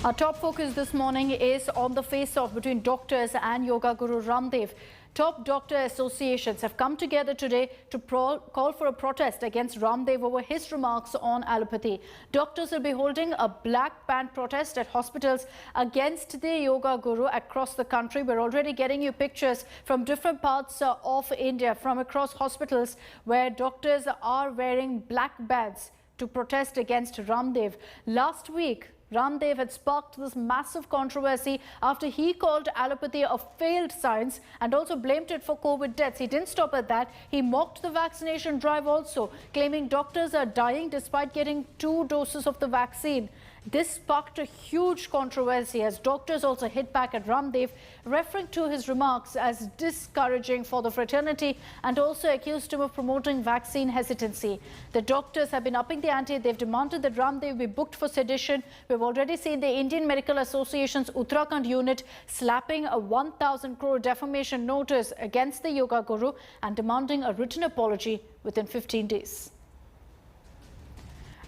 Our top focus this morning is on the face-off between doctors and Yoga Guru Ramdev. Top doctor associations have come together today to call for a protest against Ramdev over his remarks on allopathy. Doctors will be holding a black band protest at hospitals against the Yoga Guru across the country. We're already getting you pictures from different parts of India, from across hospitals, where doctors are wearing black bands to protest against Ramdev. Last week, Ramdev had sparked this massive controversy after he called allopathy a failed science and also blamed it for COVID deaths. He didn't stop at that. He mocked the vaccination drive also, claiming doctors are dying despite getting 2 doses of the vaccine. This sparked a huge controversy as doctors also hit back at Ramdev, referring to his remarks as discouraging for the fraternity and also accused him of promoting vaccine hesitancy. The doctors have been upping the ante. They've demanded that Ramdev be booked for sedition. We've already seen the Indian Medical Association's Uttarakhand unit slapping a 1,000 crore defamation notice against the Yoga Guru and demanding a written apology within 15 days.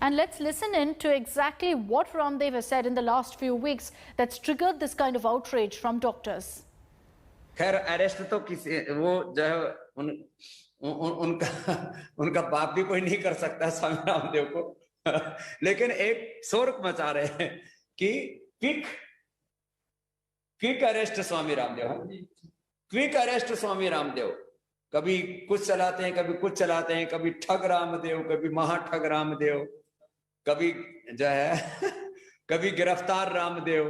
And let's listen in to exactly what Ramdev has said in the last few weeks that's triggered this kind of outrage from doctors. खैर arrest तो किसी वो जो है उनका बाप भी कोई नहीं कर सकता स्वामी रामदेव को लेकिन एक शोर मचा रहे हैं कि quick arrest Swami Ramdev, quick arrest Swami Ramdev. कभी कुछ चलाते हैं, कभी कुछ चलाते हैं, कभी ठग रामदेव, कभी महाठग रामदेव, कभी जो है कभी गिरफ्तार रामदेव।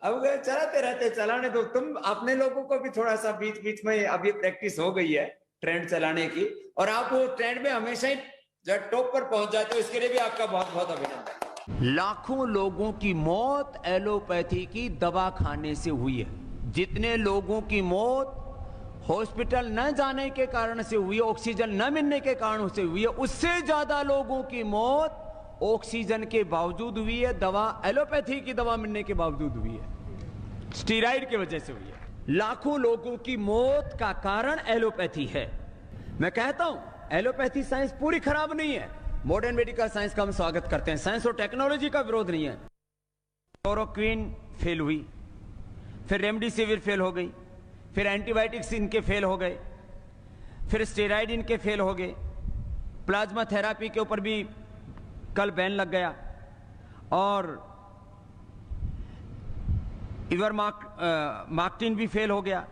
अब चलाते रहते, चलाने दो। तुम अपने लोगों को भी थोड़ा सा बीच बीच में अभी प्रैक्टिस हो गई है ट्रेंड चलाने की, और आप वो ट्रेंड में हमेशा ही जब टॉप पर पहुंच जाते हो, इसके लिए भी आपका बहुत बहुत अभिनंदन। लाखों लोगों की मौत एलोपैथी की दवा खाने से हुई है। जितने लोगों की मौत हॉस्पिटल न जाने के कारण से हुई है, ऑक्सीजन न मिलने के कारण से हुई है, उससे ज्यादा लोगों की मौत ऑक्सीजन के बावजूद हुई है, दवा एलोपैथी की दवा मिलने के बावजूद हुई है, स्टीराइड की वजह से हुई है। लाखों लोगों की मौत का कारण एलोपैथी है। मैं कहता हूं एलोपैथी साइंस पूरी खराब नहीं है। मॉडर्न मेडिकल साइंस का हम स्वागत करते हैं, साइंस और टेक्नोलॉजी का विरोध नहीं है। क्लोरोक्विन फेल हुई, फिर रेमडेसिविर फेल हो गई, फिर एंटीबायोटिक्स इनके फेल हो गए, फिर स्टेरॉइड इनके फेल हो गए, प्लाज्मा थेरापी के ऊपर भी कल बैन लग गया, और इवरमाक्टिन भी फेल हो गया,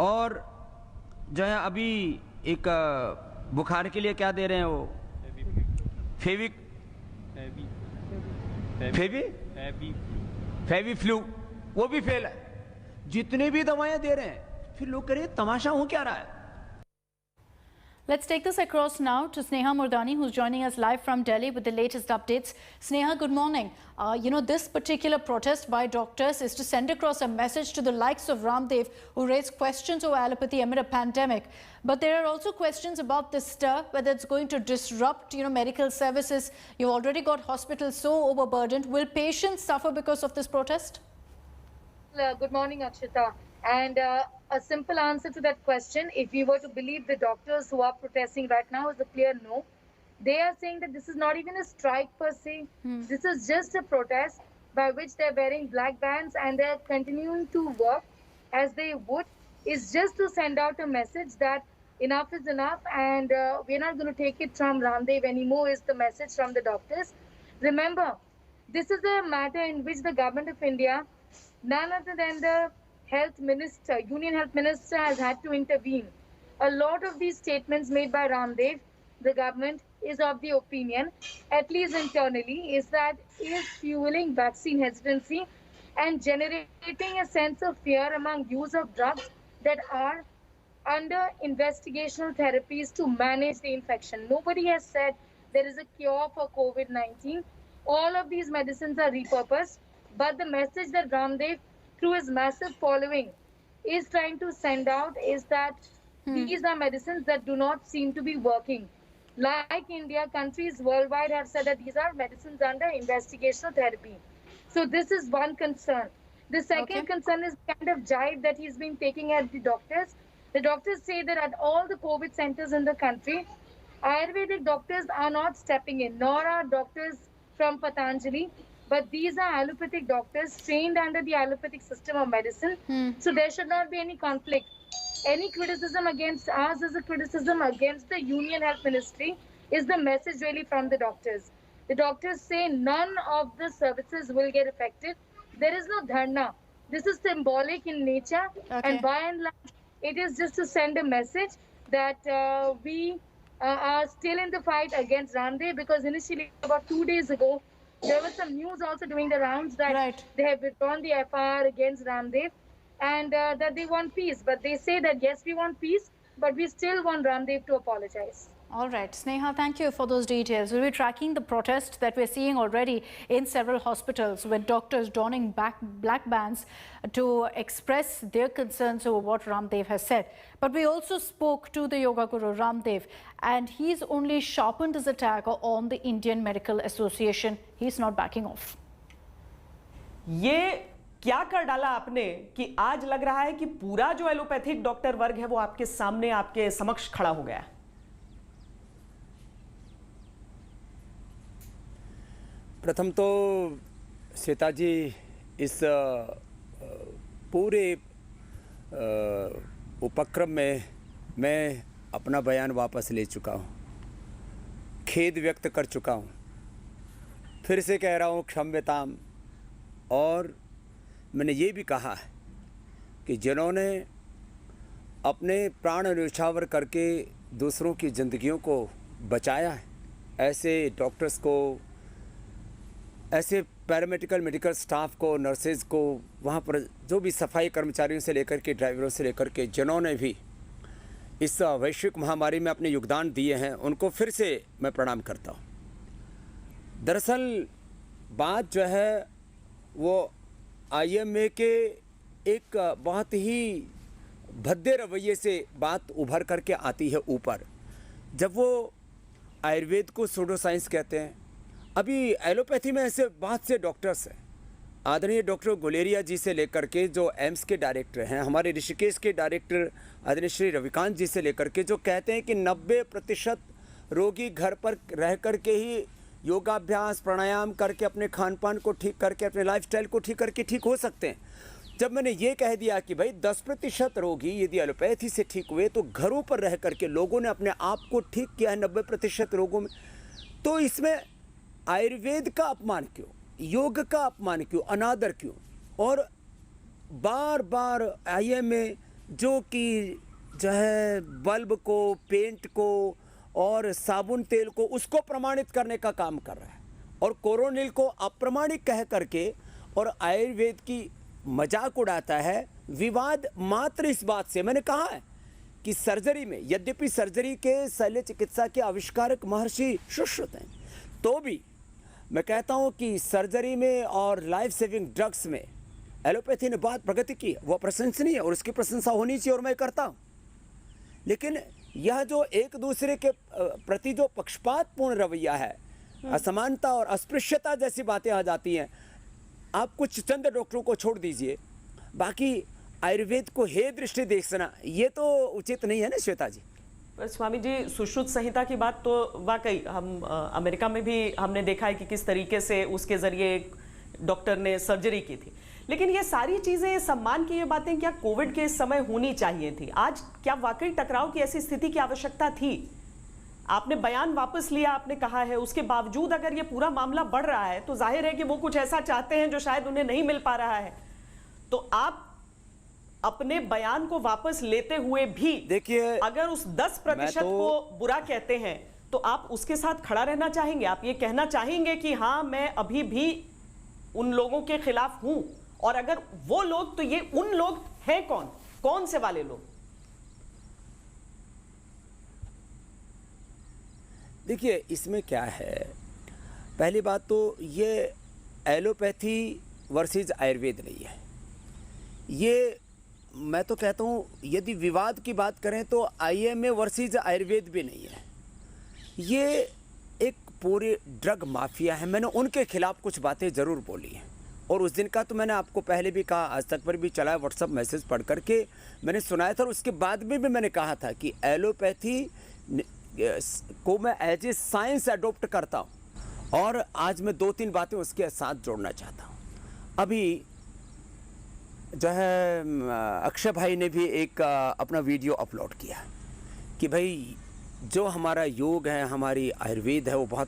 और जो है अभी एक बुखार के लिए क्या दे रहे हैं वो फेवी फ्लू, वो भी फेल है। जितने भी दवाएं दे रहे हैं, फिर लोग कह रहे हैं तमाशा हो क्या रहा है। Let's take this across now to Sneha Murdani, who's joining us live from Delhi with the latest updates. Sneha, good morning. This particular protest by doctors is to send across a message to the likes of Ramdev, who raised questions over allopathy amid a pandemic. But there are also questions about this stir, whether it's going to disrupt, medical services. You've already got hospitals so overburdened. Will patients suffer because of this protest? Good morning, Akshita. And a simple answer to that question, if we were to believe the doctors who are protesting right now, is a clear no. They are saying that this is not even a strike per se. This is just a protest by which they're wearing black bands and they're continuing to work as they would. It's just to send out a message that enough is enough and we're not going to take it from Ramdev anymore, is the message from the doctors. Remember, this is a matter in which the government of India, none other than the Health Minister, Union Health Minister, has had to intervene. A lot of these statements made by Ramdev, the government is of the opinion, at least internally, is that he is fueling vaccine hesitancy and generating a sense of fear among use of drugs that are under investigational therapies to manage the infection. Nobody has said there is a cure for COVID-19. All of these medicines are repurposed, but the message that Ramdev, through his massive following, is trying to send out is that these are medicines that do not seem to be working. Like India, countries worldwide have said that these are medicines under investigational therapy. So this is one concern. The second concern is the kind of jibe that he's been taking at the doctors. The doctors say that at all the COVID centers in the country, Ayurvedic doctors are not stepping in, nor are doctors from Patanjali. But these are allopathic doctors trained under the allopathic system of medicine. So there should not be any conflict. Any criticism against us is a criticism against the Union Health Ministry, is the message really from the doctors. The doctors say none of the services will get affected. There is no dharna. This is symbolic in nature, and by and large, it is just to send a message that we are still in the fight against Ramdev, because initially, about 2 days ago, there was some news also doing the rounds that they have withdrawn the FIR against Ramdev, and that they want peace. But they say that yes, we want peace, but we still want Ramdev to apologize. All right, Sneha, thank you for those details. We'll be tracking the protest that we're seeing already in several hospitals with doctors donning black bands to express their concerns over what Ramdev has said. But we also spoke to the Yoga Guru Ramdev, and he's only sharpened his attack on the Indian Medical Association. He's not backing off. ये क्या कर डाला आपने कि आज लग रहा है कि पूरा जो एलोपैथिक डॉक्टर वर्ग है वो आपके सामने, आपके समक्ष खड़ा हो गया? प्रथम तो श्वेता जी, इस पूरे उपक्रम में मैं अपना बयान वापस ले चुका हूँ, खेद व्यक्त कर चुका हूँ। फिर से कह रहा हूँ क्षम्यताम। और मैंने ये भी कहा है कि जिन्होंने अपने प्राण न्यौछावर करके दूसरों की ज़िंदगियों को बचाया है, ऐसे डॉक्टर्स को, ऐसे पैरामेडिकल मेडिकल स्टाफ को, नर्सेज को, वहाँ पर जो भी सफाई कर्मचारियों से लेकर के ड्राइवरों से लेकर के जिन्होंने भी इस वैश्विक महामारी में अपने योगदान दिए हैं, उनको फिर से मैं प्रणाम करता हूँ। दरअसल बात जो है वो IMA के एक बहुत ही भद्दे रवैये से बात उभर करके आती है ऊपर, जब वो आयुर्वेद को सूडो साइंस कहते हैं। अभी एलोपैथी में ऐसे बहुत से डॉक्टर्स हैं, आदरणीय डॉक्टर गुलेरिया जी से लेकर के जो एम्स के डायरेक्टर हैं, हमारे ऋषिकेश के डायरेक्टर आदरणीय श्री रविकांत जी से लेकर के जो कहते हैं कि 90% रोगी घर पर रह कर के ही योगाभ्यास प्राणायाम करके अपने खान पान को ठीक करके अपने लाइफस्टाइल को ठीक करके ठीक हो सकते हैं। जब मैंने ये कह दिया कि भाई 10% रोगी यदि एलोपैथी से ठीक हुए तो घरों पर रह करके लोगों ने अपने आप को ठीक किया है 90% रोगों में, तो इसमें आयुर्वेद का अपमान क्यों, योग का अपमान क्यों, अनादर क्यों? और बार बार IMA जो कि जो है बल्ब को, पेंट को और साबुन तेल को उसको प्रमाणित करने का काम कर रहा है, और कोरोनिल को अप्रमाणिक कह करके और आयुर्वेद की मजाक उड़ाता है। विवाद मात्र इस बात से, मैंने कहा है कि सर्जरी में, यद्यपि सर्जरी के शल्य चिकित्सा के आविष्कारक महर्षि सुश्रुत हैं, तो भी मैं कहता हूं कि सर्जरी में और लाइफ सेविंग ड्रग्स में एलोपैथी ने बहुत प्रगति की है, वो प्रशंसनीय है और उसकी प्रशंसा होनी चाहिए और मैं करता हूं। लेकिन यह जो एक दूसरे के प्रति जो पक्षपातपूर्ण रवैया है, असमानता और अस्पृश्यता जैसी बातें आ जाती हैं। आप कुछ चंद डॉक्टरों को छोड़ दीजिए, बाकी आयुर्वेद को हे दृष्टि देखना ये तो उचित नहीं है ना श्वेता जी। पर स्वामी जी, सुश्रुत संहिता की बात तो वाकई हम अमेरिका में भी हमने देखा है कि किस तरीके से उसके जरिए डॉक्टर ने सर्जरी की थी। लेकिन ये सारी चीजें, सम्मान की ये बातें क्या कोविड के समय होनी चाहिए थी? आज क्या वाकई टकराव की ऐसी स्थिति की आवश्यकता थी? आपने बयान वापस लिया, आपने कहा है, उसके बावजूद अगर ये पूरा मामला बढ़ रहा है तो जाहिर है कि वो कुछ ऐसा चाहते हैं जो शायद उन्हें नहीं मिल पा रहा है। तो आप अपने बयान को वापस लेते हुए भी देखिए, अगर उस 10% को बुरा कहते हैं तो आप उसके साथ खड़ा रहना चाहेंगे? आप ये कहना चाहेंगे कि हाँ, मैं अभी भी उन लोगों के खिलाफ हूं? और अगर वो लोग, तो ये उन लोग हैं कौन? कौन से वाले लोग? देखिए, इसमें क्या है, पहली बात तो ये एलोपैथी वर्सेस आयुर्वेद नहीं है। ये मैं तो कहता हूँ, यदि विवाद की बात करें तो IMA वर्सेस आयुर्वेद भी नहीं है। ये एक पूरी ड्रग माफिया है। मैंने उनके खिलाफ कुछ बातें ज़रूर बोली हैं, और उस दिन का तो मैंने आपको पहले भी कहा, आज तक पर भी चला है, व्हाट्सअप मैसेज पढ़ करके मैंने सुनाया था। और उसके बाद में भी मैंने कहा था कि एलोपैथी को मैं एज ए साइंस अडोप्ट करता हूँ, और आज मैं 2-3 बातें उसके साथ जोड़ना चाहता हूँ। अभी जो है अक्षय भाई ने भी एक अपना वीडियो अपलोड किया कि भाई जो हमारा योग है, हमारी आयुर्वेद है, वो बहुत